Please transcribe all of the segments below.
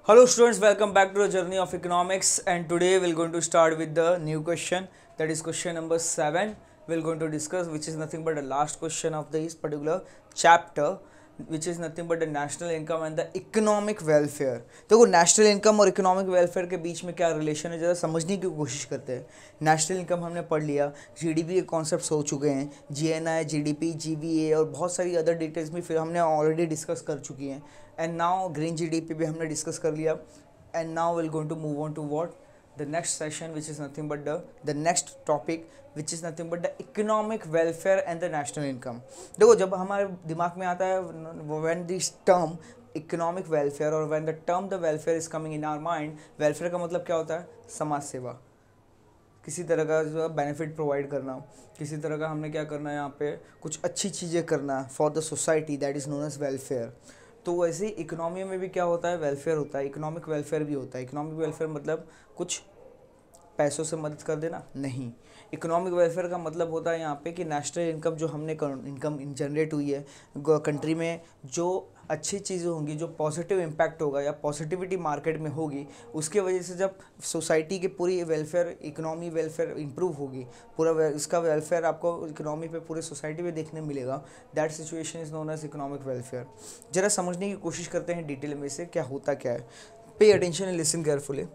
Hello students, welcome back to the journey of economics, and today we're going to start with the new question, that is question number 7. We're going to discuss, which is nothing but the last question of this particular chapter, which is nothing but the national income and the economic welfare. देखो national income और economic welfare के बीच में क्या relation है, ज़रा समझने की कोशिश करते हैं. नेशनल इनकम हमने पढ़ लिया, जीडीपी के कॉन्सेप्ट्स हो चुके हैं, जीएनआई, जीडीपी, जीवीए और बहुत सारी अदर डिटेल्स भी फिर हमने ऑलरेडी डिस्कस कर चुकी हैं. एंड नाउ ग्रीन जीडीपी भी हमने डिस्कस कर लिया. And now will going to move on to what the next session, which is nothing but the next topic, which is nothing but the economic welfare and the national income. देखो, जब हमारे दिमाग में आता है when this term economic welfare और when the term the welfare is coming in our mind, welfare का मतलब क्या होता है? समाज सेवा, किसी तरह का जो बेनिफिट प्रोवाइड करना, किसी तरह का हमने क्या करना है, यहाँ पे कुछ अच्छी चीज़ें करना for the society, that is known as welfare. तो वैसे ही इकोनॉमी में भी क्या होता है? वेलफेयर होता है, इकोनॉमिक वेलफेयर भी होता है. इकोनॉमिक वेलफेयर मतलब कुछ पैसों से मदद कर देना नहीं. इकोनॉमिक वेलफेयर का मतलब होता है यहाँ पे कि नेशनल इनकम जो हमने इनकम जनरेट हुई है कंट्री में, जो अच्छी चीज़ें होंगी, जो पॉजिटिव इम्पैक्ट होगा या पॉजिटिविटी मार्केट में होगी, उसके वजह से जब सोसाइटी की पूरी वेलफेयर, इकोनॉमी वेलफेयर इंप्रूव होगी, पूरा इसका वेलफेयर आपको इकोनॉमी पे, पूरे सोसाइटी में देखने मिलेगा. That situation is known as economic welfare. ज़रा समझने की कोशिश करते हैं डिटेल में से क्या होता क्या है. Pay attention and listen carefully.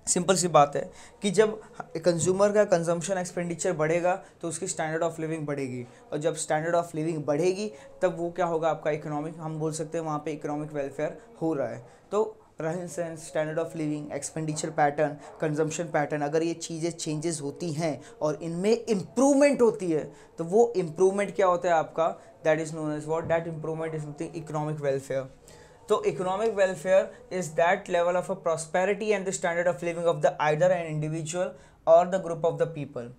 Simple सी बात है कि जब कंज्यूमर का कंजम्पशन एक्सपेंडिचर बढ़ेगा तो उसकी स्टैंडर्ड ऑफ लिविंग बढ़ेगी, और जब स्टैंडर्ड ऑफ लिविंग बढ़ेगी तब वो क्या होगा? आपका इकोनॉमिक, हम बोल सकते हैं वहाँ पे इकोनॉमिक वेलफेयर हो रहा है. तो रहन सहन, standard of living, expenditure pattern, consumption pattern, अगर ये चीज़ें चेंजेस होती हैं और इनमें इम्प्रूवमेंट होती है, तो वो इम्प्रूवमेंट क्या होता है आपका? That is known as what? That improvement is nothing economic welfare. तो economic welfare is that level of a prosperity and the standard of living of the either an individual और the group of the people.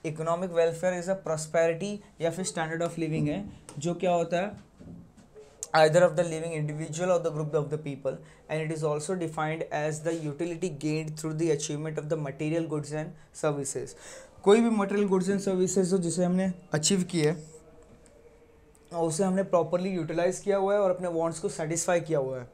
Economic welfare is a prosperity या फिर standard of living है जो क्या होता है? either of the living individual or the group of the people, and it is also defined as the utility gained through the achievement of the material goods and services. कोई भी material goods and services हो जिसे हमने achieve किया है और उसे हमने प्रॉपरली यूटिलाइज किया हुआ है और अपने वांट्स को सेटिस्फाई किया हुआ है.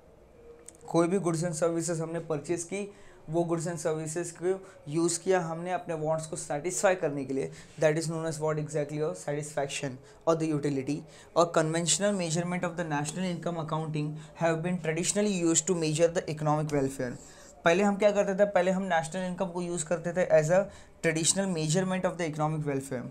कोई भी गुड्स एंड सर्विसेज हमने परचेज की, वो गुड्स एंड सर्विसेज को यूज़ किया हमने अपने वांट्स को सेटिस्फाई करने के लिए, that is known as what exactly? और सेटिस्फैक्शन और द यूटिलिटी. और conventional measurement of the national income accounting have been traditionally used to measure the economic welfare. पहले हम क्या करते थे? पहले हम नेशनल इनकम को यूज़ करते थे as a traditional measurement of the economic welfare.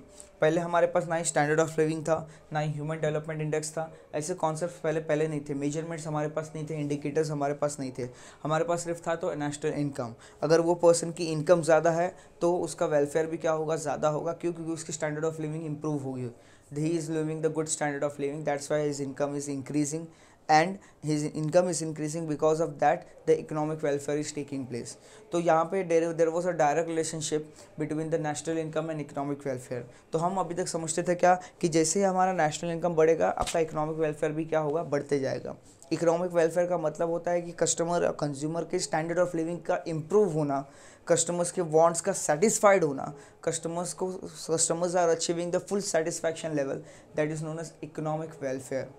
पहले हमारे पास ना ही स्टैंडर्ड ऑफ लिविंग था, ना ही ह्यूमन डेवलपमेंट इंडेक्स था. ऐसे कॉन्सेप्ट पहले नहीं थे, मेजरमेंट्स हमारे पास नहीं थे, इंडिकेटर्स हमारे पास नहीं थे. हमारे पास सिर्फ था तो नेशनल इनकम. अगर वो पर्सन की इनकम ज़्यादा है तो उसका वेलफेयर भी क्या होगा? ज़्यादा होगा. क्यों? क्योंकि उसकी स्टैंडर्ड ऑफ लिविंग इंप्रूव होगी. He is living the good standard of living, that's why his income is increasing and his income is increasing. Because of that the economic welfare is taking place. तो यहाँ पे there was a direct relationship between the national income and economic welfare. तो हम अभी तक समझते थे क्या कि जैसे ही हमारा नेशनल इनकम बढ़ेगा आपका इकोनॉमिक वेलफेयर भी क्या होगा? बढ़ते जाएगा. इकोनॉमिक वेलफेयर का मतलब होता है कि कस्टमर और कंज्यूमर के स्टैंडर्ड ऑफ लिविंग का इम्प्रूव होना, कस्टमर्स के वांट्स का सेटिस्फाइड होना, customers are achieving the full satisfaction level, that is known as economic welfare.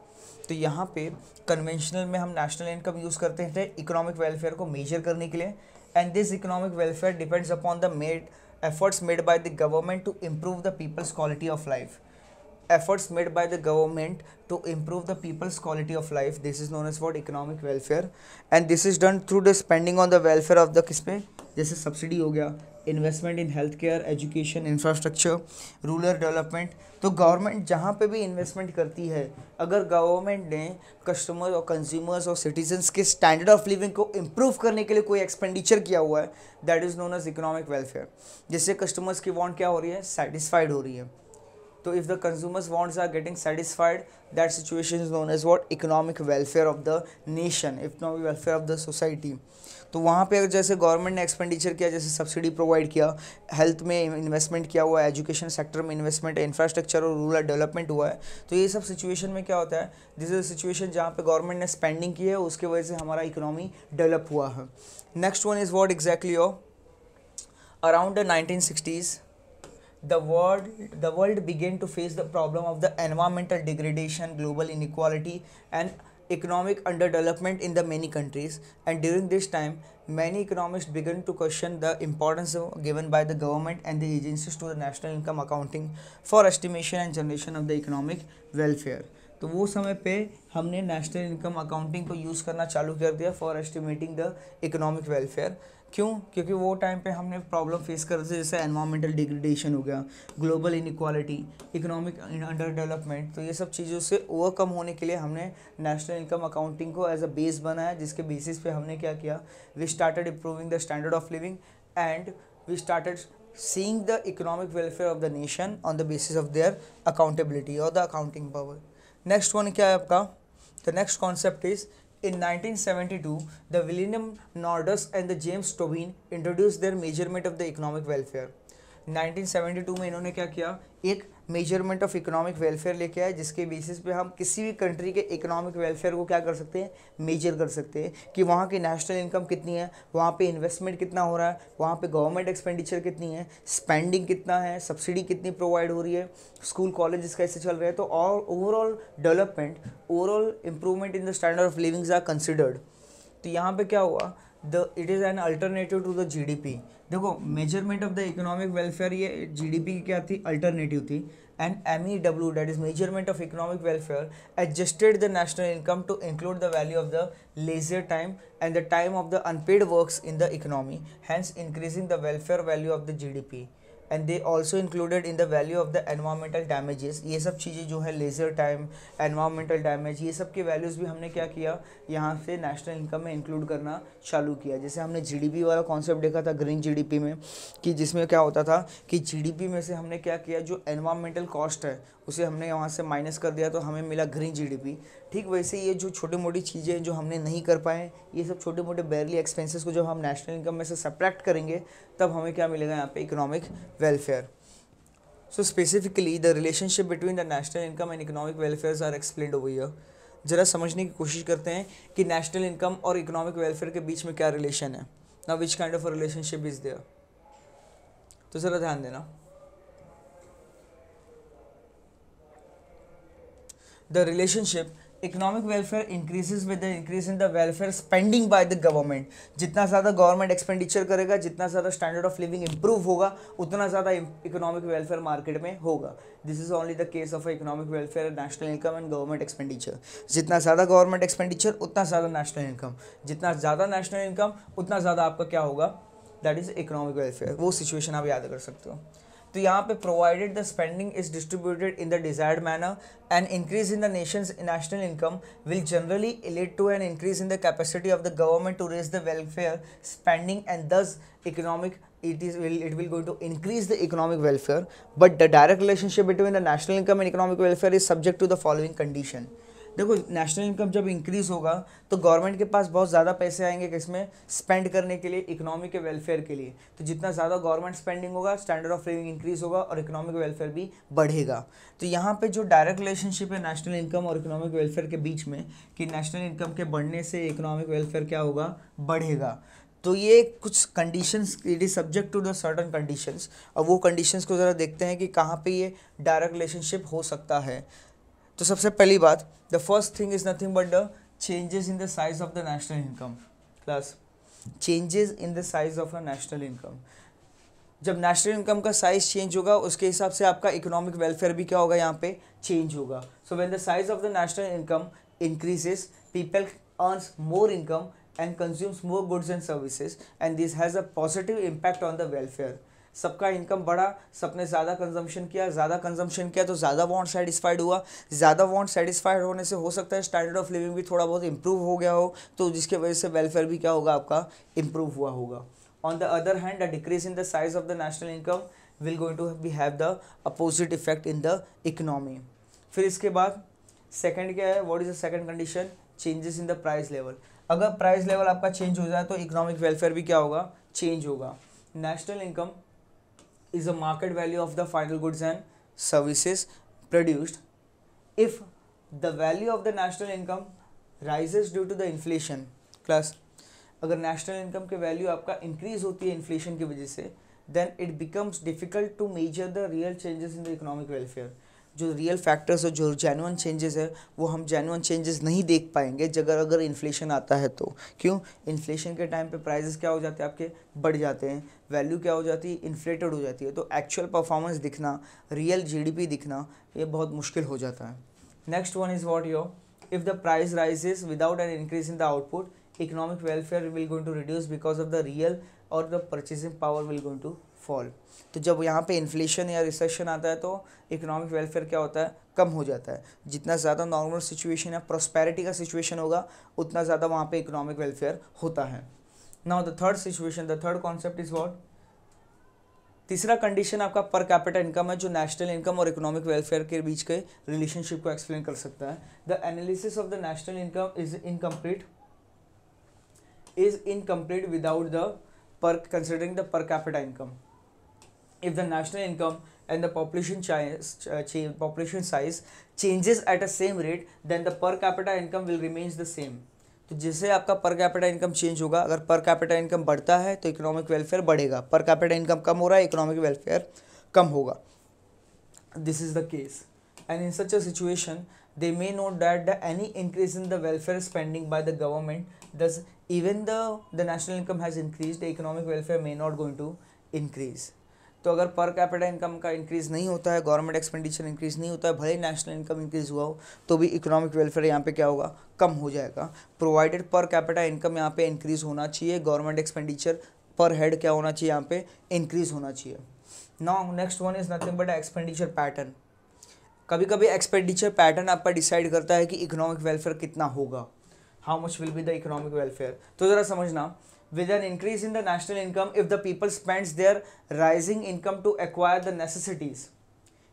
तो यहाँ पे कन्वेंशनल में हम नेशनल इनकम यूज़ करते थे इकोनॉमिक वेलफेयर को मेजर करने के लिए. And this economic welfare depends upon the efforts made by the government to improve the people's quality of life. Efforts made by the government to improve the people's quality of life, this is known as what? Economic welfare. And this is done through the spending on the welfare of the किस पे? जैसे subsidy हो गया, investment in health care, education, infrastructure, rural development. तो government जहाँ पे भी investment करती है, अगर गवर्नमेंट ने कस्टमर और कंज्यूमर्स और सिटीजन्स के स्टैंडर्ड ऑफ लिविंग को इम्प्रूव करने के लिए कोई एक्सपेंडिचर किया हुआ है, that is known as economic welfare. जिससे कस्टमर्स की वांट क्या हो रही है? सेटिस्फाइड हो रही है. तो if the consumers wants are getting satisfied, that situation is known as what? Economic welfare of the nation, economic welfare of the society. तो वहाँ पे अगर जैसे गवर्नमेंट ने एक्सपेंडिचर किया, जैसे सब्सिडी प्रोवाइड किया, हेल्थ में इन्वेस्टमेंट किया हुआ है, एजुकेशन सेक्टर में इन्वेस्टमेंट, इंफ्रास्ट्रक्चर और रूरल डेवलपमेंट हुआ है, तो ये सब सिचुएशन में क्या होता है? दिस इज अ सिचुएशन जहाँ पे गवर्नमेंट ने स्पेंडिंग की है, उसकी वजह से हमारा इकोनॉमी डेवलप हुआ है. Next one is what exactly? Around the 1960s the world began to face the problem of the environmental degradation, global inequality and economic underdevelopment in the many countries, and during this time many economists began to question the importance given by the government and the agencies to the national income accounting for estimation and generation of the economic welfare. तो वो समय पे हमने national income accounting को use करना चालू कर दिया for estimating the economic welfare. क्यों? क्योंकि वो टाइम पे हमने प्रॉब्लम फेस कर रहे थे, जैसे एनवायरमेंटल डिग्रेडेशन हो गया, global inequality, economic under development. तो ये सब चीज़ों से ओवरकम होने के लिए हमने नेशनल इनकम अकाउंटिंग को एज अ बेस बनाया, जिसके बेसिस पे हमने क्या किया, we started improving the standard of living and we started seeing the economic welfare of the nation on the basis of their accountability or the accounting power. Next one क्या है आपका? The next concept is in 1972 the William Nordhaus and the James Tobin introduced their measurement of the economic welfare. 1972 में इन्होंने क्या किया, एक measurement of economic welfare लेके आए, जिसके बेसिस पे हम किसी भी कंट्री के इकोनॉमिक वेलफेयर को क्या कर सकते हैं, मेजर कर सकते हैं कि वहाँ की नेशनल इनकम कितनी है, वहाँ पे इन्वेस्टमेंट कितना हो रहा है, वहाँ पे गवर्नमेंट एक्सपेंडिचर कितनी है, स्पेंडिंग कितना है, सब्सिडी कितनी प्रोवाइड हो रही है, स्कूल कॉलेजेस कैसे चल रहे हैं. तो all overall development, overall improvement in the standard of livings are considered. तो यहाँ पे क्या हुआ, it is an alternative to the GDP. देखो measurement of the economic welfare ये जीडीपी की क्या थी, अल्टरनेटिव थी. And MEW, that is measurement of economic welfare, adjusted the national income to include the value of the leisure time and the time of the unpaid works in the economy, hence increasing the welfare value of the GDP. And they also included in the value of the environmental damages. ये सब चीज़ें जो है, leisure time, environmental damage, ये सब के values भी हमने क्या किया, यहाँ से नेशनल इनकम में इंक्लूड करना चालू किया. जैसे हमने जीडीपी वाला कॉन्सेप्ट देखा था ग्रीन जीडीपी में, कि जिसमें क्या होता था कि जीडीपी में से हमने क्या किया, जो एनवायरमेंटल कॉस्ट है उसे हमने वहाँ से माइनस कर दिया, तो हमें मिला ग्रीन जीडीपी. ठीक वैसे ये जो छोटी मोटी चीज़ें जो हमने नहीं कर पाए, ये सब छोटे मोटे बैरली एक्सपेंसेस को जब हम नेशनल इनकम में से सब्ट्रैक्ट करेंगे, तब हमें क्या मिलेगा यहाँ पे, economic welfare. So specifically the relationship between the national income and economic welfare are explained over here. जरा समझने की कोशिश करते हैं कि नेशनल इनकम और इकोनॉमिक वेलफेयर के बीच में क्या रिलेशन है. Now which kind of a relationship is there. तो ज़रा ध्यान देना. The relationship economic welfare increases with the increase in the welfare spending by the government. जितना ज़्यादा गवर्नमेंट एक्सपेंडिचर करेगा, जितना ज़्यादा स्टैंडर्ड ऑफ लिविंग इंप्रूव होगा, उतना ज़्यादा इकोनॉमिक वेलफेयर मार्केट में होगा. This is only the case of economic welfare, national income and government expenditure. जितना ज़्यादा गवर्नमेंट एक्सपेंडिचर उतना ज़्यादा नेशनल इनकम, जितना ज़्यादा नेशनल इनकम उतना ज़्यादा आपका क्या होगा, दैट इज इकोनॉमिक वेलफेयर. वो सिचुएशन आप याद कर सकते हो. तो यहाँ पे provided the spending is distributed in the desired manner and increase in the nation's national income will generally lead to an increase in the capacity of the government to raise the welfare spending and thus economic it will going to increase the economic welfare. But the direct relationship between the national income and economic welfare is subject to the following condition. देखो national income जब increase होगा तो government के पास बहुत ज़्यादा पैसे आएंगे किसमें, स्पेंड करने के लिए, इकोनॉमी के वेलफेयर के लिए. तो जितना ज़्यादा गवर्नमेंट स्पेंडिंग होगा, स्टैंडर्ड ऑफ लिविंग इंक्रीज होगा और इकोनॉमिक वेलफेयर भी बढ़ेगा. तो यहाँ पे जो डायरेक्ट रिलेशनशिप है नेशनल इनकम और इकोनॉमिक वेलफेयर के बीच में, कि नेशनल इनकम के बढ़ने से इकोनॉमिक वेलफेयर क्या होगा, बढ़ेगा. तो ये कुछ conditions, it is subject to the certain conditions. और वो कंडीशंस को ज़रा देखते हैं कि कहाँ पे ये डायरेक्ट रिलेशनशिप हो सकता है. तो सबसे पहली बात, the first thing is nothing but the changes in the size of the national income. Class, changes in the size of a national income. जब नेशनल इनकम का साइज चेंज होगा, उसके हिसाब से आपका इकोनॉमिक वेलफेयर भी क्या होगा, यहाँ पे चेंज होगा. So when the size of the national income increases, people earns more income and consumes more goods and services, and this has a positive impact on the welfare. सबका income बढ़ा, सबने ज़्यादा कंजम्पशन किया, ज़्यादा consumption किया तो ज़्यादा want satisfied हुआ. ज़्यादा वांट सेटिस्फाइड होने से हो सकता है स्टैंडर्ड ऑफ लिविंग भी थोड़ा बहुत इंप्रूव हो गया हो, तो जिसके वजह से वेलफेयर भी क्या होगा, आपका इंप्रूव हुआ होगा. On the other hand, the decrease in the size of the national income will going to be have the opposite effect in the economy. फिर इसके बाद सेकेंड क्या है, what is the second condition, changes in the price level. अगर price level आपका change हो जाए तो इकोनॉमिक वेलफेयर भी क्या होगा, चेंज होगा. National income is a market value of the final goods and services produced. If the value of the national income rises due to the inflation. Class, अगर national income की value आपका increase होती है inflation की वजह से, then it becomes difficult to measure the real changes in the economic welfare. जो real factors और जो जेन्युइन चेंजेस है वो हम जेन्युइन चेंजेस नहीं देख पाएंगे अगर इन्फ्लेशन आता है तो। क्यों? इन्फ्लेशन के टाइम पे प्राइसेस क्या हो जाते हैं आपके, बढ़ जाते हैं, वैल्यू क्या हो जाती है, इन्फ्लेटेड हो जाती है, तो एक्चुअल परफॉर्मेंस दिखना, रियल जीडीपी दिखना ये बहुत मुश्किल हो जाता है। Next one is what your, if the price rises without an increase in the output, economic welfare will going to reduce because of the real और the purchasing power will going to fall. तो जब यहाँ पे inflation या recession आता है तो economic welfare क्या होता है, कम हो जाता है। जितना ज़्यादा नॉर्मल सिचुएशन या प्रॉस्पेरिटी का सिचुएशन होगा उतना ज़्यादा वहाँ पे इकोनॉमिक वेलफेयर होता है। Now the third situation, the third concept is what, तीसरा कंडीशन आपका पर कैपिटा इनकम है जो नेशनल इनकम और इकोनॉमिक वेलफेयर के बीच के रिलेशनशिप को एक्सप्लेन कर सकता है। The analysis of the national income is incomplete without the per considering the per capita income. If the national income and the population size changes at a same rate, then the per capita income will remains the same. तो जैसे आपका पर capita income change होगा, अगर पर capita income बढ़ता है तो इकोनॉमिक वेलफेयर बढ़ेगा, पर कैपिटा इनकम कम हो रहा है इकोनॉमिक वेलफेयर कम होगा। This is the case and in such a situation they may note that any increase in the welfare spending by the government, thus even the national income has increased, the economic welfare may not going to increase. तो अगर पर capita income का increase नहीं होता है, government expenditure increase नहीं होता है, भले नेशनल इनकम इंक्रीज़ हुआ हो तो भी इकोनॉमिक वेलफेयर यहाँ पे क्या होगा, कम हो जाएगा। प्रोवाइडेड पर कैपिटा इनकम यहाँ पे इंक्रीज़ होना चाहिए, गवर्नमेंट एक्सपेंडिचर पर हेड क्या होना चाहिए, यहाँ पे इंक्रीज़ होना चाहिए। Now next one is nothing but expenditure pattern. कभी कभी एक्सपेंडिचर पैटर्न आपका डिसाइड करता है कि इकोनॉमिक वेलफेयर कितना होगा, how much will be the economic welfare. तो ज़रा समझना, with an increase in the national income if the people spends their rising income to acquire the necessities,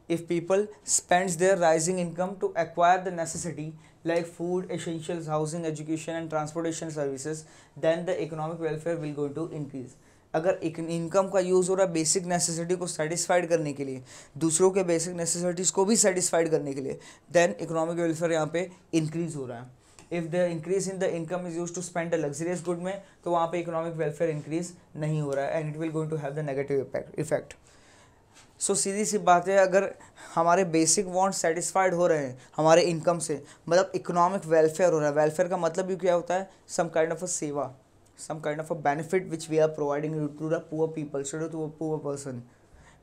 if people spends their rising income to acquire the necessity like food, essentials, housing, education and transportation services, then the economic welfare will going to increase. अगर income का use हो रहा है basic necessity को satisfied करने के लिए, दूसरों के बेसिक नेसेसिटीज़ को भी सेटिस्फाइड करने के लिए, देन इकोनॉमिक वेलफेयर यहाँ पे इंक्रीज़ हो रहा है। If the increase in the income is use to spend the luxurious good में, तो वहाँ पे इकोनॉमिक वेलफेयर इंक्रीज नहीं हो रहा है and it will going to have the negative effect. So सीधी सी बात है, अगर हमारे बेसिक वांट सेटिस्फाइड हो रहे हैं हमारे इनकम से, मतलब इकोनॉमिक वेलफेयर हो रहा है। वेलफेयर का मतलब भी क्या होता है, सम काइंड ऑफ अ सेवा, some kind of a benefit which we are providing to the poor people, to a poor person.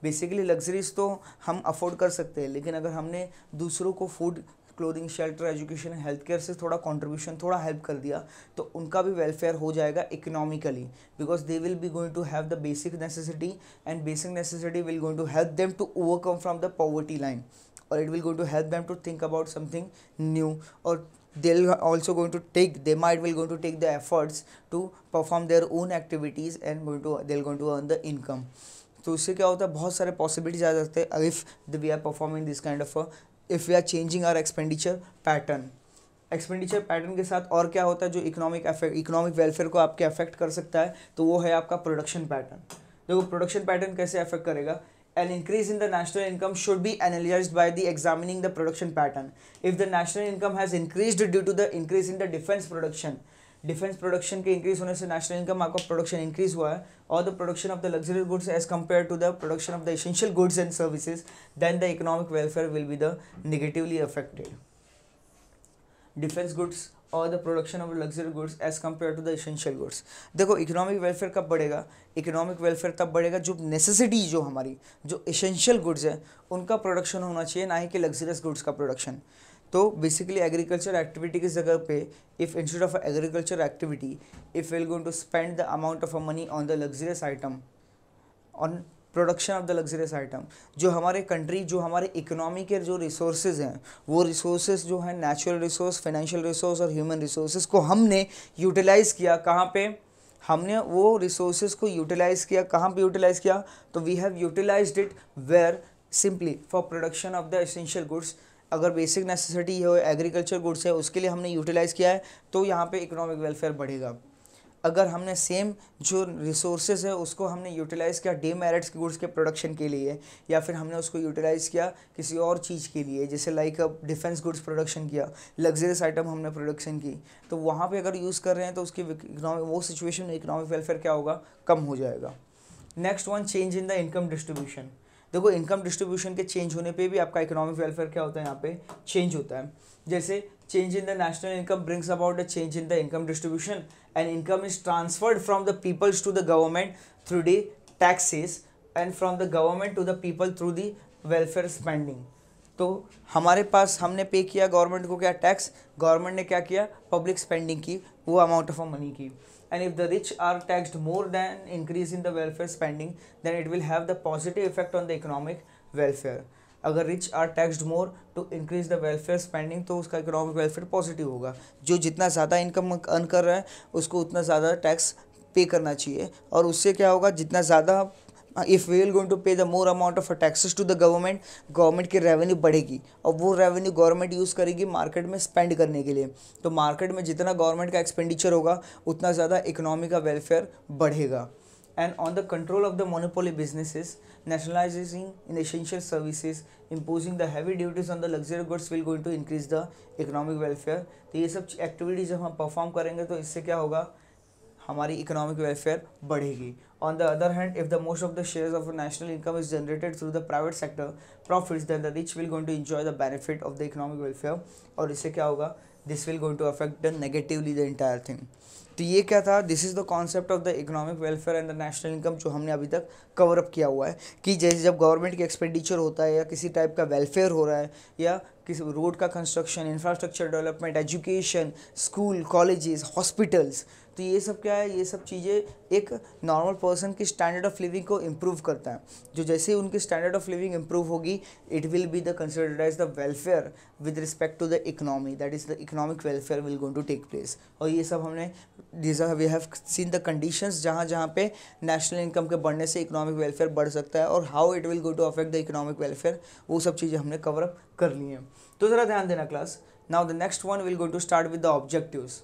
Basically luxuries तो हम अफोर्ड कर सकते हैं, लेकिन अगर हमने दूसरों को food, clothing, shelter, education, health care से थोड़ा कंट्रीब्यूशन, थोड़ा हेल्प कर दिया तो उनका भी वेलफेयर हो जाएगा economically, because they will be going to have the basic necessity and basic necessity will going to help them to overcome from the poverty line, और it will going to help them to think about something new, और they'll also going to take, they might will going to take the efforts to perform their own activities and they'll going to earn the income. तो इससे क्या होता है, बहुत सारे possibilities आ जाते हैं if we are performing this kind of, if we are changing our expenditure pattern. Expenditure pattern के साथ और क्या होता है जो इकोनॉमिक वेलफेयर को आपके अफेक्ट कर सकता है, तो वो है आपका प्रोडक्शन पैटर्न। देखो प्रोडक्शन पैटर्न कैसे अफेक्ट करेगा, an increase in the national income should be analyzed by the examining the production pattern. If the national income has increased due to the increase in the defense production, defence production के increase होने से national income आपका production increase हुआ है, और the production of the luxury goods as compare to the production of the essential goods and services, then the economic welfare will be the negatively affected. Defence goods और the production of luxury goods as compare to the essential goods. देखो economic welfare कब बढ़ेगा, economic welfare तब बढ़ेगा जो necessity, जो हमारी जो एसेंशियल गुड्स है उनका प्रोडक्शन होना चाहिए, ना ही कि लग्जरियस गुड्स का प्रोडक्शन। तो बेसिकली एग्रीकल्चर एक्टिविटी की जगह पे, if instead of agriculture activity, if will going to spend the amount of a money on the luxurious item, on production of the luxurious item, जो हमारे country, जो हमारे economy के जो रिसोर्सेज हैं, वो रिसोर्सेज जो हैं नेचुरल रिसोर्स, फाइनेंशियल रिसोर्स और ह्यूमन रिसोर्सेज को हमने यूटिलाइज़ किया, कहाँ पे हमने वो रिसोर्सेज को यूटिलाइज़ किया, कहाँ पे यूटिलाइज़ किया, तो we have utilized it where simply for production of the essential goods. अगर बेसिक नेसेसिटी है एग्रीकल्चर गुड्स है उसके लिए हमने यूटिलाइज़ किया है, तो यहाँ पे इकोनॉमिक वेलफेयर बढ़ेगा। अगर हमने सेम जो रिसोर्सेज है उसको हमने यूटिलाइज़ किया डीमेरिट्स के गुड्स के प्रोडक्शन के लिए, या फिर हमने उसको यूटिलाइज़ किया किसी और चीज़ के लिए, जैसे लाइक डिफेंस गुड्स प्रोडक्शन किया, लग्जरियस आइटम हमने प्रोडक्शन की, तो वहाँ पे अगर यूज़ कर रहे हैं तो उसकी वो सिचुएशन में इकोनॉमिक वेलफेयर क्या होगा, कम हो जाएगा। Next one, change in the income distribution. देखो इनकम डिस्ट्रीब्यूशन के चेंज होने पे भी आपका इकोनॉमिक वेलफेयर क्या होता है, यहाँ पे चेंज होता है। जैसे change in the national income brings about a change in the income distribution and income is transferred from the peoples to the government through the taxes and from the government to the people through the welfare spending. तो हमारे पास हमने पे किया government को क्या, tax, government ने क्या किया, पब्लिक स्पेंडिंग की, वो अमाउंट ऑफ मनी की। And if the rich are taxed more than increase in the welfare spending then it will have the positive effect on the economic welfare. अगर rich are taxed more to increase the welfare spending तो उसका economic welfare positive होगा। जो जितना ज़्यादा income earn कर रहा है उसको उतना ज़्यादा टैक्स पे करना चाहिए, और उससे क्या होगा, जितना ज़्यादा if we will going to pay the more amount of taxes to the government, government की रेवेन्यू बढ़ेगी और वो रेवेन्यू गवर्नमेंट यूज़ करेगी मार्केट में स्पेंड करने के लिए। तो मार्केट में जितना गवर्नमेंट का एक्सपेंडिचर होगा उतना ज़्यादा इकोनॉमी का वेलफेयर बढ़ेगा। And on the control of the monopoly businesses, nationalizing in essential services, imposing the heavy duties on the luxury goods will going to increase the economic welfare। तो ये सब activities जब हम परफॉर्म करेंगे तो इससे क्या होगा, हमारी इकोनॉमिक वेलफेयर बढ़ेगी। On the other hand, if the most of the shares of national income is generated through the private sector profits then the rich will going to enjoy the benefit of the economic welfare. और इससे क्या होगा, this will going to affect the negatively the entire thing. तो ये क्या था, this is the concept of the economic welfare and the national income, जो हमने अभी तक कवर अप किया हुआ है कि जैसे जब गवर्नमेंट की एक्सपेंडिचर होता है या किसी टाइप का वेलफेयर हो रहा है या किसी रोड का construction, infrastructure development, education, school, colleges, hospitals, तो ये सब क्या है, ये सब चीज़ें एक नॉर्मल पर्सन की स्टैंडर्ड ऑफ लिविंग को इम्प्रूव करता है। जो जैसे ही उनकी स्टैंडर्ड ऑफ लिविंग इम्प्रूव होगी, it will be the considered as the welfare with respect to the economy, that is the economic welfare will going to take place. और ये सब हमने we have seen the conditions जहाँ जहाँ पे national income के बढ़ने से इकोनॉमिक वेलफेयर बढ़ सकता है और how it will go to affect the economic welfare, वो सब चीज़ें हमने कवर अप कर ली हैं। तो ज़रा ध्यान देना class. Now the next one will go to start with the objectives.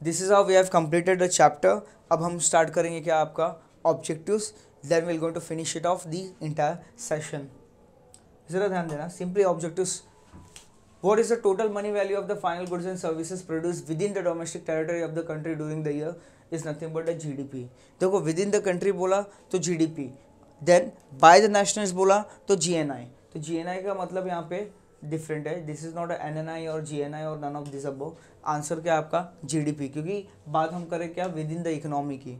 This is how we have completed the chapter. अब हम स्टार्ट करेंगे क्या, आपका objectives, then will going to finish it of the entire session. ज़रा ध्यान देना, simply objectives, what is the total money value of the final goods and services produced within the domestic territory of the country during the year is nothing but a GDP। देखो within the country बोला तो GDP, then by the nationals बोला तो GNI। तो GNI का मतलब यहाँ पे डिफरेंट है, दिस इज नॉट NNI और GNI और none of this above. Answer क्या आपका GDP, क्योंकि बात हम करें क्या विदिन द इकोनॉमी की,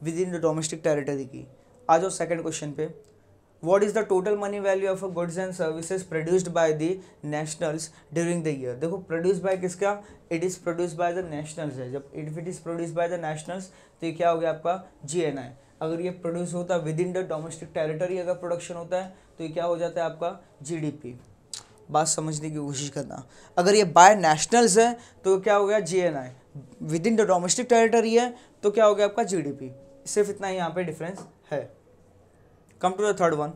विदिन द डोमेस्टिक टेरिटरी की। आ जाओ सेकेंड क्वेश्चन पे, what is the total money value of a goods and services produced by the nationals during the year। देखो produced by किसका, it is produced by the nationals है। जब if it is produced by the nationals तो ये क्या हो गया आपका GNI। अगर ये प्रोड्यूस होता है with in the domestic territory, अगर प्रोडक्शन होता है तो ये क्या हो जाता है आपका GDP। बात समझने की कोशिश करना, अगर ये बाय नेशनल्स है तो क्या हो गया GNI, with in the domestic territory है तो क्या हो गया आपका GDP। सिर्फ इतना ही यहाँ पे डिफरेंस है। Come to the third one.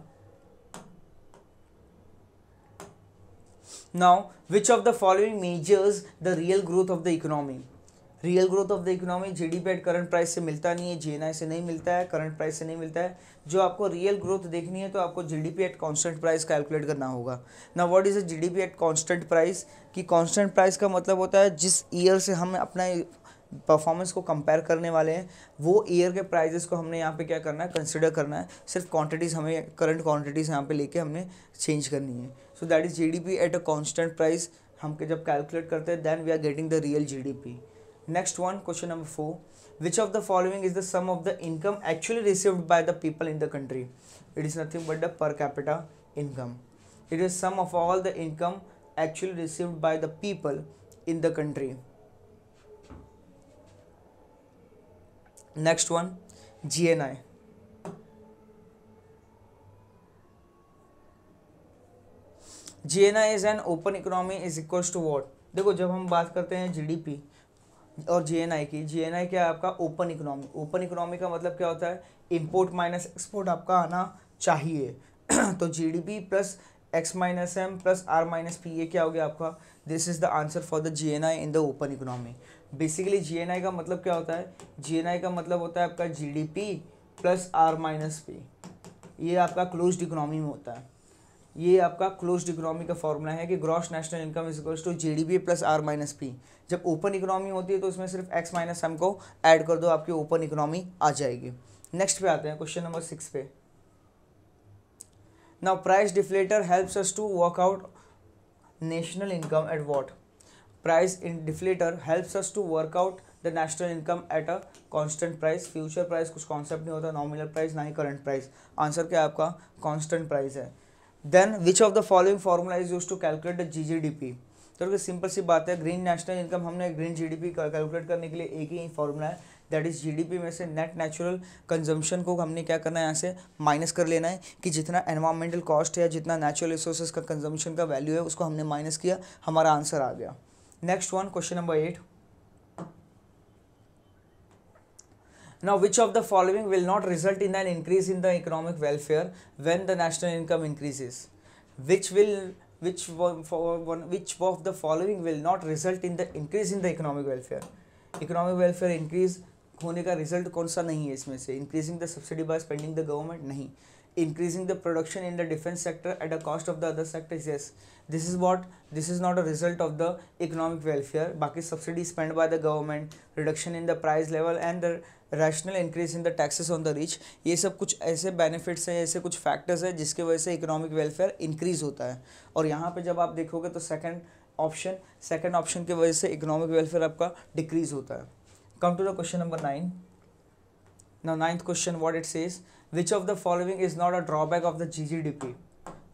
Now, which of the following measures the real growth of the economy? Real growth of the economy GDP at current price से मिलता नहीं है, GNI से नहीं मिलता है, करंट प्राइस से नहीं मिलता है। जो आपको रियल ग्रोथ देखनी है तो आपको GDP at constant price calculate करना होगा। ना what is a GDP at constant price, कि कांस्टेंट प्राइस का मतलब होता है जिस ईयर से हम अपना परफॉर्मेंस को कंपेयर करने वाले हैं वो ईयर के प्राइजेस को हमने यहाँ पे क्या करना है, कंसिडर करना है। सिर्फ क्वांटिटीज़ हमें करंट क्वांटिटीज़ यहाँ पे लेके हमने चेंज करनी है। So that is GDP at a constant price. हम जब कैलकुलेट करते हैं then we are getting the real GDP। Next one, question number 4, which of the following is the sum of the income actually received by the people in the country. It is nothing but the per capita income. It is sum of all the income actually received by the people in the country. Next one, GNI। GNI is an open economy is equals to what। देखो जब हम बात करते हैं GDP और GNI की, GNI क्या है आपका ओपन इकोनॉमी। ओपन इकोनॉमी का मतलब क्या होता है, इंपोर्ट माइनस एक्सपोर्ट आपका आना चाहिए। तो GDP plus X minus M plus R minus P, ये क्या हो गया आपका, this is the answer for the GNI in the open economy. Basically GNI का मतलब क्या होता है, GNI का मतलब होता है आपका GDP plus R minus P। ये आपका क्लोज्ड इकोनॉमी में होता है। ये आपका क्लोज्ड इकोनॉमी का फॉर्मूला है कि gross national income is equals to GDP plus R minus P। जब ओपन इकोनॉमी होती है तो उसमें सिर्फ X माइनस M को ऐड कर दो, आपकी ओपन इकोनॉमी आ जाएगी। नेक्स्ट पे आते हैं क्वेश्चन नंबर 6 पे। Now price deflator helps us to work out national income at what? Price in deflator helps us to work out the national income at a constant price. Future price कुछ concept नहीं होता, nominal price ना ही current price. Answer क्या है आपका? Constant price है। Then which of the following formula is used to calculate the GGDP? तो simple सी बात है, ग्रीन नेशनल इनकम हमने ग्रीन जीडीपी कैलकुलेट करने के लिए एक ही फॉर्मूला है, दैट इज जीडीपी में से नेट नेचुरल कंजम्पशन को हमने क्या करना है, यहाँ से माइनस कर लेना है कि जितना एनवायरमेंटल कॉस्ट है, जितना नेचुरल रिसोर्सेज का कंजम्पशन का वैल्यू है, उसको हमने माइनस किया, हमारा आंसर आ गया। Next one, question number 8। Now, which of the following will not result in an increase in the economic welfare when the national income increases? Which of the following will not result in the increase in the economic welfare? Economic welfare increase होने का result कौन सा नहीं है इसमें से? Increasing the subsidy by spending the government? नहीं। Increasing the production in the defence sector at the cost of the other sectors? Yes. This is not a result of the economic welfare. बाकी subsidy spend by the government, reduction in the price level and the rational increase in the taxes on the rich, ये सब कुछ ऐसे benefits हैं, ऐसे कुछ factors हैं जिसकी वजह से इकोनॉमिक वेलफेयर इंक्रीज होता है। और यहाँ पे जब आप देखोगे तो सेकंड ऑप्शन की वजह से इकोनॉमिक वेलफेयर आपका डिक्रीज होता है। Come to the question number 9। Now ninth question, what it says, which of the following is not a drawback of the GGDP?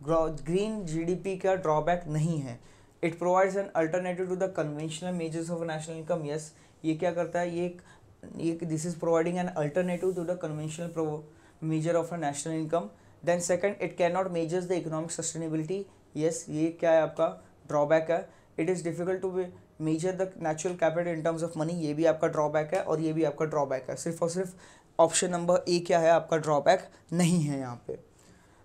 Green GDP का ड्रॉबैक नहीं है। It provides an alternative to the conventional measures of national income. Yes, ये क्या करता है, ये this is providing an alternative to the conventional measure of a national income. Then second, it can not measures the economic sustainability. Yes, ये क्या है आपका drawback है। It is difficult to measure the natural capital in terms of money, ये भी आपका drawback है और ये भी आपका ड्रॉबैक है। सिर्फ और सिर्फ ऑप्शन नंबर ए क्या है आपका ड्रॉबैक नहीं है यहाँ पे।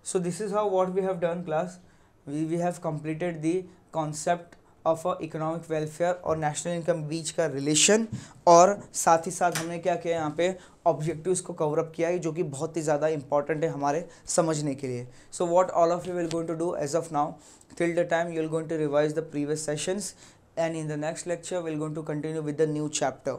So this is how what we have done class. We have completed the concept of a economic welfare और नेशनल इनकम बीच का रिलेशन, और साथ ही साथ हमने क्या किया यहाँ पे ऑब्जेक्टिव्स को कवर अप किया है, जो कि बहुत ही ज़्यादा इंपॉर्टेंट है हमारे समझने के लिए। So what all of you will going to do as of now, till the time you are going to revise the previous sessions, and in the next lecture we are going to continue with the new chapter.